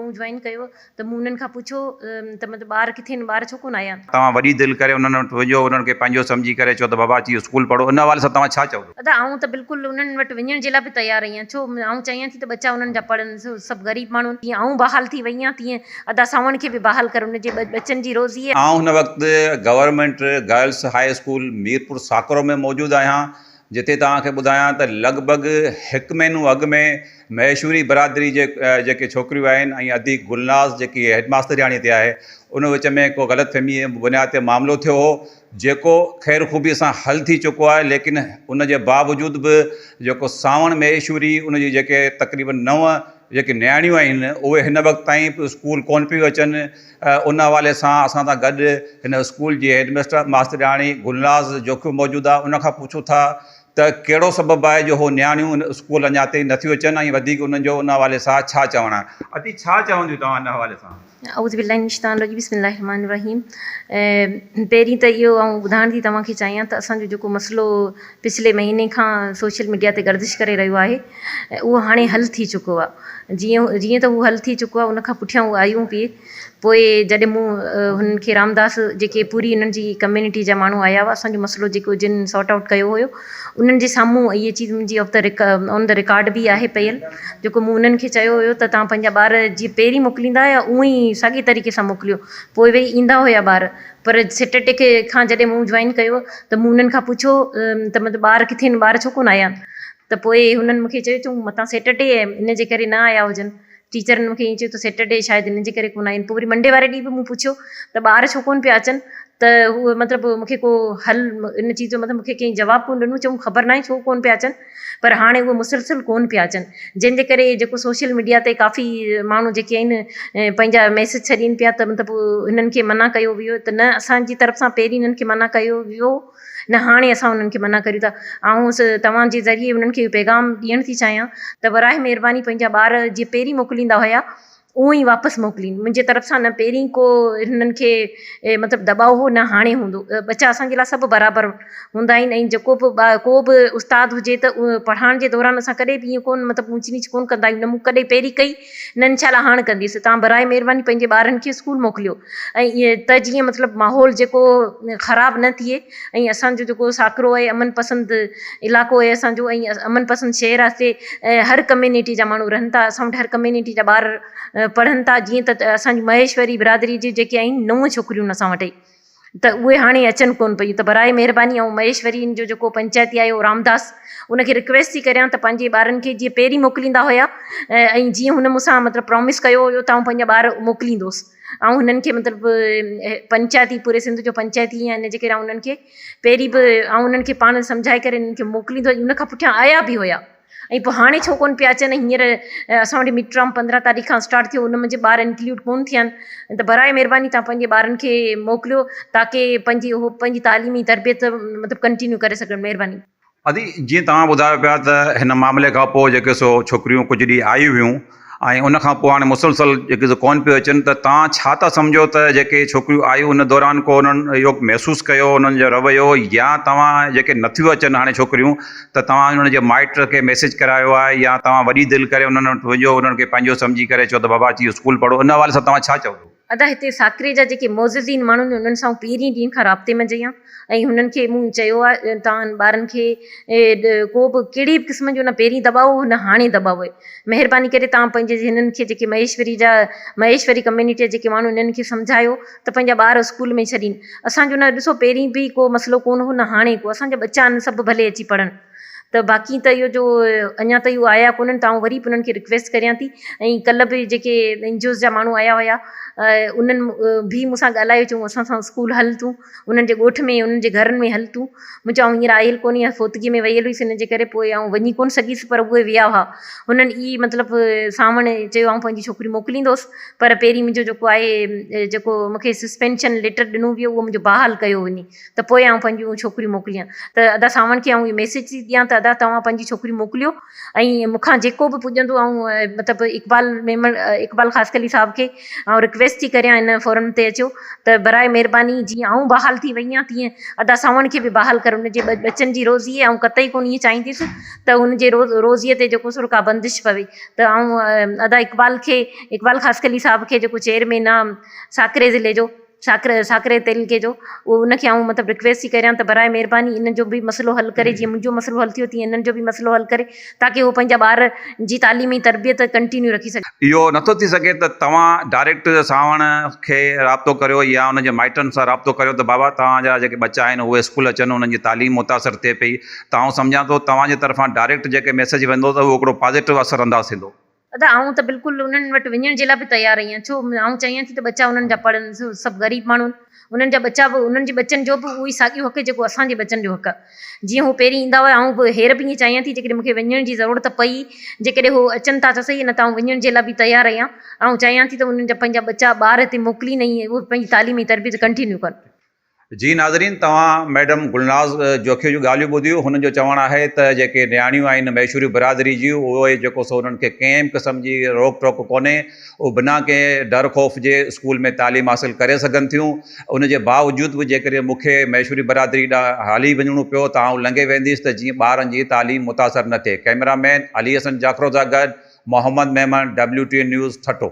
मूं जॉइन कयो त मूं उन्हनि खां पुछो त मतिलबु ॿार किथे आहिनि, ॿार छो कोन आया। तव्हां वॾी दिलि करे उन्हनि वटि वञो, उन्हनि खे पंहिंजो सम्झी करे चओ त बाबा अची स्कूल पढ़ो, उन हवाले सां तव्हां छा चओ? अदा आऊं त बिल्कुलु उन्हनि वटि वञण जे लाइ बि तयारु आहियां, छो आऊं चाहियां थी त बच्चा उन्हनि जा पढ़नि, सभु ग़रीब माण्हू तीअं आऊं बहाल थी वई आहियां, तीअं अदा सावण खे बि बहाल कर, उनजे बच्चनि जी रोज़ी। आऊं हुन वक़्तु government girls high school Mirpur Sakro में मौजूदु आहियां, जिते तव्हांखे ॿुधायां त लॻभॻि हिकु महीनो अॻु में महेश्वरी बरादरी जेके छोकिरियूं आहिनि ऐं अदी गुलनाज़ जेकी हेडमास्टरियाणी ते आहे, उन विच में को ग़लतफ़हमी बुनियाद ते मामिलो थियो हो, जेको ख़ैर ख़ूबी सां हल थी चुको आहे। लेकिन उन जे बावजूदि बि जेको सावण महेश्वरी उनजी जेके तक़रीबन 9 जेके न्याणियूं आहिनि उहे हिन वक़्तु ताईं बि स्कूल कोन पियूं अचनि। उन हवाले सां असां सां गॾु हिन स्कूल जी मास्टरियाणी गुलनाज़ जोखिम मौजूदु आहे। उनखां पुछूं था त कहिड़ो सबबु आहे जो हो न्याणियूं स्कूल अञा ताईं नथियूं अचनि ऐं वधीक उन्हनि जो उन हवाले सां छा चवणु आहे? अती छा चवंदियूं तव्हां इन हवाले सां? औज़ु बिल्लाहि मिनश शैतानिर रजीम, बिस्मिल्लाहिर रहमानिर रहीम। पहिरीं त इहो आऊं ॿुधाइण थी तव्हांखे चाहियां त असांजो जेको मसइलो पिछले महीने खां सोशल मीडिया ते गर्दिश करे रहियो आहे, उहो हाणे हल थी चुको आहे। जीअं त उहो हल थी चुको आहे, उनखां पुठियां उहे आयूं पई। पोइ जॾहिं मूं हुननि खे रामदास जेके पूरी हिननि जी कम्यूनिटी जा माण्हू आया हुआ, असांजो मसइलो जेको जिन सॉर्ट आउट कयो हुयो, उन्हनि जे साम्हूं इहे चीज़ मुंहिंजी ऑन द रिकॉर्ड बि आहे पयल, जेको मूं उन्हनि खे चयो हुयो त तव्हां पंहिंजा ॿार जीअं पहिरीं मोकिलींदा या उअं ई साॻी तरीक़े सां मोकिलियो। पोइ वरी ईंदा हुया ॿार, पर सैटरडे खां जॾहिं मूं जॉइन कयो त मूं उन्हनि खां पुछो त मतिलबु ॿार किथे आहिनि, ॿार छो कोन आया। त पोइ हुननि मूंखे चयो चऊं मतां सैटरडे आहे, इन जे करे न आया हुजनि। टीचरनि मूंखे ईअं चयो त सैटरडे शायदि इन जे करे कोन आया आहिनि। पोइ वरी मंडे वारे ॾींहुं बि मूं पुछियो त ॿार छो कोन पिया अचनि, त उहो मतिलबु मूंखे को हल इन चीज़ जो मतिलबु मूंखे कंहिं जवाबु कोन ॾिनो। चऊं ख़बर न आहे छो कोन पिया अचनि, पर हाणे उहे मुसलसिल कोन पिया अचनि, जंहिंजे करे जेको सोशल मीडिया ते काफ़ी माण्हू जेके आहिनि पंहिंजा मैसेज छॾीनि पिया त मतिलबु हिननि खे मना कयो वियो, त न असांजी तरफ़ सां पहिरीं हिननि खे मना कयो वियो, न हाणे असां उन्हनि खे मना करियूं था। ऐं तव्हांजे ज़रिए उन्हनि खे पैगाम ॾियणु थी चाहियां त बराए महिरबानी पंहिंजा ॿार जीअं पहिरीं मोकिलींदा हुया उअं ई वापसि मोकिलीनि। मुंहिंजे तरफ़ सां न पहिरीं को हिननि खे मतिलबु दॿाउ हो, न हाणे हूंदो। बच्चा असांजे लाइ सभु बराबरि हूंदा आहिनि, ऐं जेको बि को बि उस्ताद हुजे त पढ़ाइण जे दौरान असां कॾहिं बि ईअं कोन मतिलबु ऊंच नीच कोन कंदा आहियूं, न मूं कॾहिं पहिरीं कई, न इनशाला हाणे कंदीसि। तव्हां बराए महिरबानी पंहिंजे ॿारनि खे स्कूल मोकिलियो, ऐं ईअं त जीअं मतिलबु माहौल जेको ख़राबु न थिए, ऐं असांजो जेको साकरो आहे अमन पसंदि इलाइक़ो आहे असांजो, ऐं अमन पसंदि शहर आहे, हर कम्यूनिटी जा माण्हू रहनि था, असां वटि हर कम्यूनिटी जा ॿार पढ़नि था। जीअं त असांजी महेश्वरी बिरादरी जी जेके आहिनि 9 छोकिरियूं असां वटि, त उहे हाणे अचनि कोन पयूं। त बराए महिरबानी ऐं महेश्वरी जो जेको पंचायती आहे रामदास, उनखे रिक्वेस्ट थी करियां त पंहिंजे ॿारनि खे जीअं पहिरीं मोकिलींदा हुया, ऐं जीअं हुन मूंसां मतिलबु प्रॉमिस कयो हुयो त पंहिंजा ॿार मोकिलींदोसि, ऐं हुननि खे मतिलबु पंचायती पूरे सिंध जो पंचायती आहे, इन जे करे उन्हनि खे पहिरीं बि उन्हनि खे पाण सम्झाए करे इन्हनि खे मोकिलींदो, उनखां पुठियां आया बि हुया। ऐं पोइ हाणे छो कोन पिया अचनि, हींअर असां वटि मिड टर्म 15 तारीख़ खां स्टार्ट थियो, उन मुंहिंजे ॿार इंक्लूड कोन थिया आहिनि। त बराए महिरबानी तव्हां पंहिंजे ॿारनि खे मोकिलियो ताकी पंहिंजी तालीमी तरबियत मतिलबु कंटिन्यू करे सघनि। महिरबानी। अदी जीअं तव्हां ॿुधायो पिया त हिन मामले खां पोइ जेके सो छोकिरियूं कुझु ॾींहं आयूं हुयूं ऐं उनखां पोइ हाणे मुसलसल जेके कोन पियो अचनि, त तव्हां छा था सम्झो त जेके छोकिरियूं आयूं उन दौरान को उन्हनि इहो महसूसु कयो उन्हनि जो रवैयो, या तव्हां जेके नथियूं अचनि हाणे छोकिरियूं त तव्हां उन्हनि जे माइट खे मैसेज करायो आहे, या तव्हां वॾी दिलि करे उन्हनि वटि वञो, उन्हनि खे पंहिंजो सम्झी करे चओ त बाबा अची स्कूल पढ़ो, उन हवाले सां तव्हां छा चओ? अदा हिते साकरे जा जेके मोज़िज़ीन माण्हू आहिनि उन्हनि सां पहिरीं ॾींहं खां राब्ते में जई आहियां, ऐं हुननि खे मूं चयो आहे तव्हां ॿारनि खे को बि कहिड़ी बि क़िस्म जो न पहिरीं दॿाओ, न हाणे दॿाओ आहे। महिरबानी करे तव्हां पंहिंजे हिननि खे जेके महेश्वरी कम्यूनिटी जा जेके माण्हू इन्हनि खे सम्झायो त पंहिंजा ॿार स्कूल में छॾीनि। असांजो न ॾिसो पहिरीं बि को मसइलो कोन हो, न हाणे को, असांजा बच्चा आहिनि सभु भले अची पढ़नि। त बाक़ी त इहो जो अञा त इहो आया कोन्हनि, तव्हां वरी बि उन्हनि खे रिक्वेस्ट करियां थी। ऐं कल्ह बि जेके एनजीओज़ जा माण्हू आया हुया, उन्हनि बि मूंसां ॻाल्हायो, चयूं असां सां स्कूल हल तूं, उन्हनि जे ॻोठ में उन्हनि जे घरनि में हल तूं। मूं चयो हींअर आयल कोन्हे, या फोतगी में वयल हुईसि, इन जे करे पोइ वञी कोन सघीसि, पर उहे विया हुआ। हुननि ई मतिलबु सावण चयो पंहिंजी छोकिरी मोकिलींदोसि, पर पहिरीं मुंहिंजो जेको आहे जेको मूंखे सस्पेंशन लेटर ॾिनो वियो उहो मुंहिंजो बहाल कयो वञे, त पोइ पंहिंजियूं छोकिरियूं मोकिलियां। त अदा सावण खे इहो मैसेज थी ॾियां त अदा तव्हां पंहिंजी छोकिरी मोकिलियो, ऐं मूंखां जेको बि पुॼंदो मतिलबु इक़बाल ख़ासकली साहिब खे रिक्वेस्ट रिक्वेस्ट थी करियां इन फोरम ते अचो त बराए महिरबानी जीअं आऊं बहाल थी वई आहियां तीअं अदा सावण खे बि बहाल कर उनजे बचनि जी रोज़ी ऐं कतई कोन ईअं चाहींदसि त उनजे रोज़ीअ ते जेको सो का बंदिश पवे त आऊं अदा इक़बाल ख़ासि अली साहब खे जेको चेयरमैन आहे साकरे ज़िले जो साकरे तहलीके जो उनखे आऊं मतिलबु रिक्वेस्ट थी करियां त बराए महिरबानी इन जो बि मसइलो हल करे जीअं मुंहिंजो मसइलो हल थियो तीअं इन्हनि जो बि मसइलो हल करे ताकी उहो पंहिंजा ॿार जी तालीमी तरबियत कंटिन्यू रखी सघे। इहो नथो थी सघे त तव्हां डायरेक्ट सावण खे राब्तो करियो या उनजे माइटनि सां राब्तो करियो त बाबा तव्हांजा जेके बच्चा आहिनि उहे स्कूल अचनि उन्हनि जी तालीम मुतासिर थिए पई त आउं सम्झां थो तव्हांजे तरफ़ां डायरेक्ट जेके मैसेज वेंदो त उहो हिकिड़ो पॉज़िटिव असरु अंदाज़ थींदो। अदा आऊं त बिल्कुलु उन्हनि वटि वञण जे लाइ बि तयारु आहियां छो आऊं चाहियां थी त बच्चा उन्हनि जा पढ़नि सभु ग़रीब माण्हू उन्हनि जा बच्चा बि उन्हनि जे बच्चनि जो बि उहो ई साॻियो हक़ जेको असांजे बच्चनि जो हक़ आहे जीअं हू पहिरीं ईंदा हुआ आऊं बि हींअर बि ईअं चाहियां थी जेकॾहिं मूंखे वञण जी ज़रूरत पई जेकॾहिं हू अचनि था त सही न त आऊं वञण जे लाइ बि तयारु आहियां ऐं चाहियां थी त उन्हनि जा पंहिंजा बच्चा ॿार हिते मोकिलीनि ऐं उहे पंहिंजी तालीमी तरबियत कंटिन्यू कनि। जी नाज़रीन तव्हां मैडम गुलनाज़ जोखी जूं ॻाल्हियूं ॿुधियूं हुननि जो चवणु आहे त जेके नियाणियूं आहिनि मैशूरी बिरादरी जी उहे जेको सो उन्हनि खे कंहिं बि क़िस्म जी रोक टोक कोन्हे उहे बिना कंहिं डर ख़ौफ़ जे स्कूल में तालीम हासिलु करे सघनि थियूं उनजे बावजूदि बि जेकॾहिं मूंखे मैशूरी बिरादरी ॾांहुं हाली वञिणो पियो त आउं लंघे वेंदुसि त जीअं ॿारनि जी तालीम मुतासिर न थिए। कैमरामैन अली हसन जाखरो सां गॾु मोहम्मद मेमन WTN न्यूज़ ठटो।